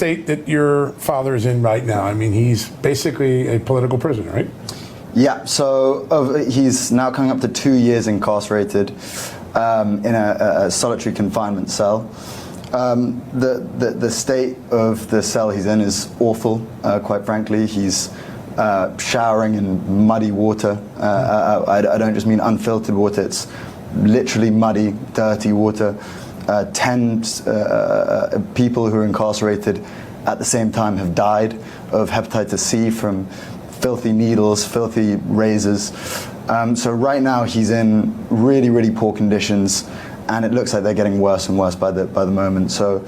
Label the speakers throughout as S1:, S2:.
S1: state that your father is in right now? I mean, he's basically a political prisoner, right?
S2: Yeah, so he's now coming up to 2 years incarcerated in a solitary confinement cell. The state of the cell he's in is awful, quite frankly. He's showering in muddy water. I don't just mean unfiltered water, it's literally muddy, dirty water. 10 people who are incarcerated at the same time have died of hepatitis C from filthy needles, filthy razors. So right now he's in really, really poor conditions, and it looks like they're getting worse and worse by the moment. So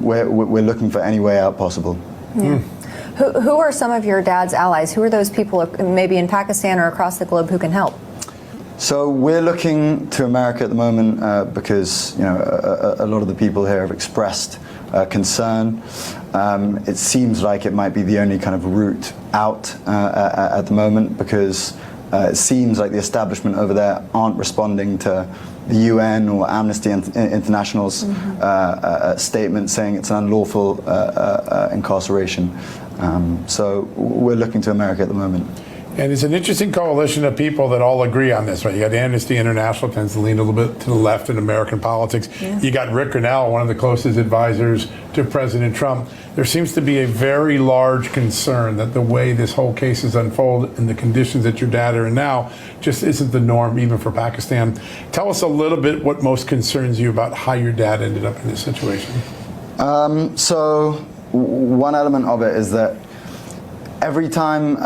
S2: we're looking for any way out possible.
S3: Yeah. Who are some of your dad's allies? Who are those people, maybe in Pakistan or across the globe, who can help?
S2: So we're looking to America at the moment because a lot of the people here have expressed concern. It seems like it might be the only kind of route out at the moment, because it seems like the establishment over there aren't responding to the UN or Amnesty International's statement saying it's an unlawful incarceration. So we're looking to America at the moment.
S1: And it's an interesting coalition of people that all agree on this, right? You got Amnesty International, tends to lean a little bit to the left in American politics. Yeah. You got Rick Grinnell, one of the closest advisors to President Trump. There seems to be a very large concern that the way this whole case is unfolded and the conditions that your dad are in now just isn't the norm, even for Pakistan. Tell us a little bit what most concerns you about how your dad ended up in this situation.
S2: So one element of it is that every time,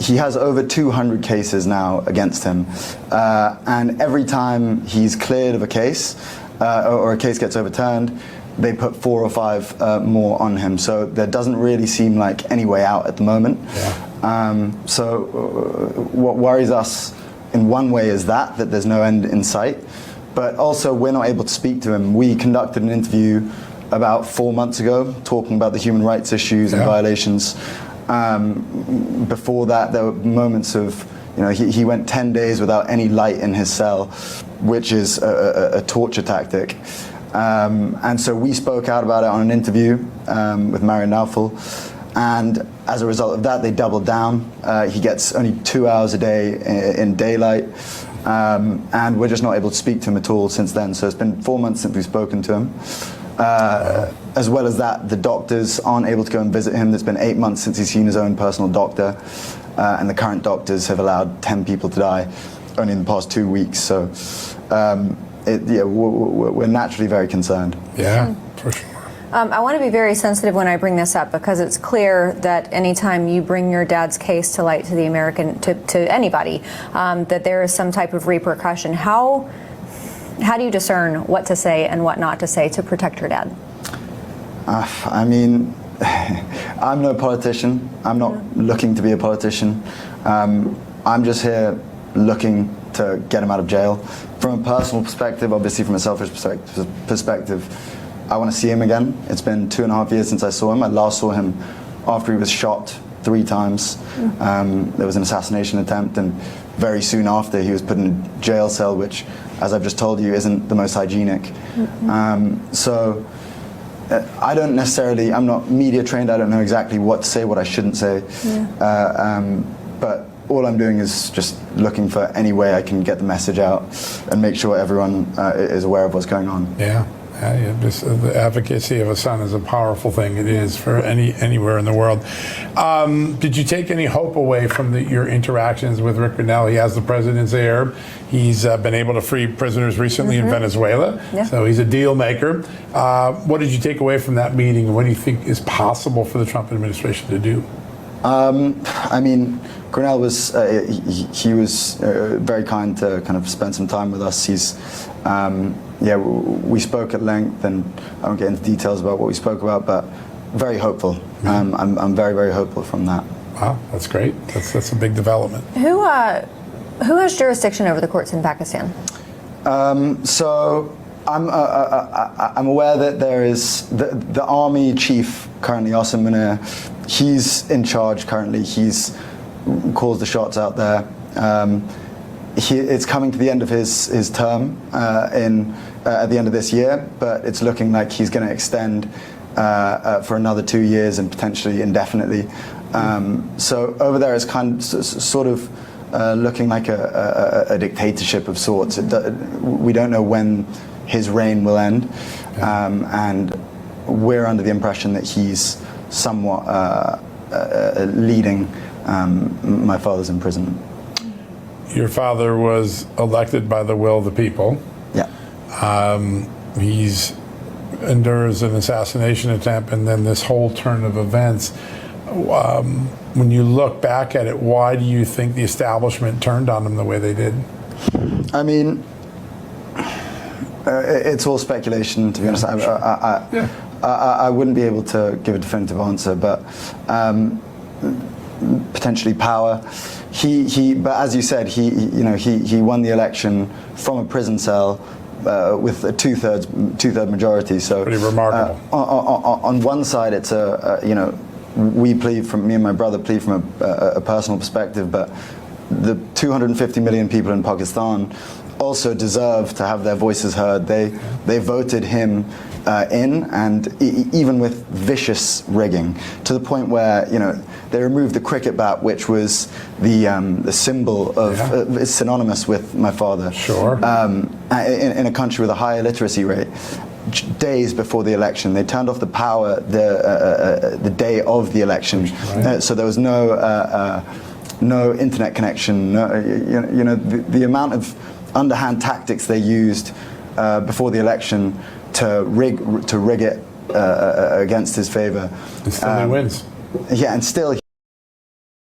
S2: he has over 200 cases now against him, and every time he's cleared of a case or a case gets overturned, they put 4 or 5 more on him. So there doesn't really seem like any way out at the moment. Yeah. So what worries us in one way is that there's no end in sight, but also we're not able to speak to him. We conducted an interview about 4 months ago, talking about the human rights issues and violations. Before that, there were moments of, he went 10 days without any light in his cell, which is a torture tactic. And so we spoke out about it on an interview with Marion Naufel, and as a result of that, they doubled down. He gets only 2 hours a day in daylight, and we're just not able to speak to him at all since then. So it's been 4 months since we've spoken to him. As well as that, the doctors aren't able to go and visit him. It's been 8 months since he's seen his own personal doctor, and the current doctors have allowed 10 people to die only in the past 2 weeks. So we're naturally very concerned.
S1: Yeah, for sure.
S3: I want to be very sensitive when I bring this up, because it's clear that anytime you bring your dad's case to light to the American, to anybody, that there is some type of repercussion. How do you discern what to say and what not to say to protect your dad?
S2: I mean, I'm no politician. I'm not looking to be a politician. I'm just here looking to get him out of jail. From a personal perspective, obviously from a selfish perspective, I want to see him again. It's been 2.5 years since I saw him. I last saw him after he was shot 3 times. There was an assassination attempt, and very soon after he was put in a jail cell, which, as I've just told you, isn't the most hygienic. So I don't necessarily, I'm not media trained, I don't know exactly what to say, what I shouldn't say. But all I'm doing is just looking for any way I can get the message out and make sure everyone is aware of what's going on.
S1: Yeah. The advocacy of a son is a powerful thing. It is for anywhere in the world. Did you take any hope away from your interactions with Rick Grinnell? He has the president's ear. He's been able to free prisoners recently in Venezuela. Yeah. So he's a deal maker. What did you take away from that meeting, and what do you think is possible for the Trump administration to do?
S2: I mean, Grinnell was he was very kind to kind of spend some time with us. He's we spoke at length, and I won't get into details about what we spoke about, but very hopeful. I'm very, very hopeful from that.
S1: Wow, that's great. That's a big development.
S3: Who has jurisdiction over the courts in Pakistan?
S2: So I'm aware that there is the army chief currently, Asim Munir. He's in charge currently. He's calls the shots out there. It's coming to the end of his term at the end of this year, but it's looking like he's going to extend for another 2 years and potentially indefinitely. So over there it's kind of sort of looking like a dictatorship of sorts. We don't know when his reign will end, and we're under the impression that he's somewhat leading my father's imprisonment.
S1: Your father was elected by the will of the people.
S2: Yeah.
S1: He's endures an assassination attempt and then this whole turn of events. When you look back at it, why do you think the establishment turned on him the way they did?
S2: I mean, it's all speculation, to be honest. I wouldn't be able to give a definitive answer, but potentially power. But as you said, he won the election from a prison cell with a two-third majority. So
S1: pretty remarkable.
S2: On one side, it's me and my brother plead from a personal perspective, but the 250 million people in Pakistan also deserve to have their voices heard. They voted him in, and even with vicious rigging, to the point where they removed the cricket bat, which was the symbol of is synonymous with my father.
S1: Sure.
S2: In a country with a high illiteracy rate. Days before the election, they turned off the power the day of the election, so there was no internet connection. The amount of underhand tactics they used before the election to rig it against his favor.
S1: And still he wins.
S2: Yeah, and still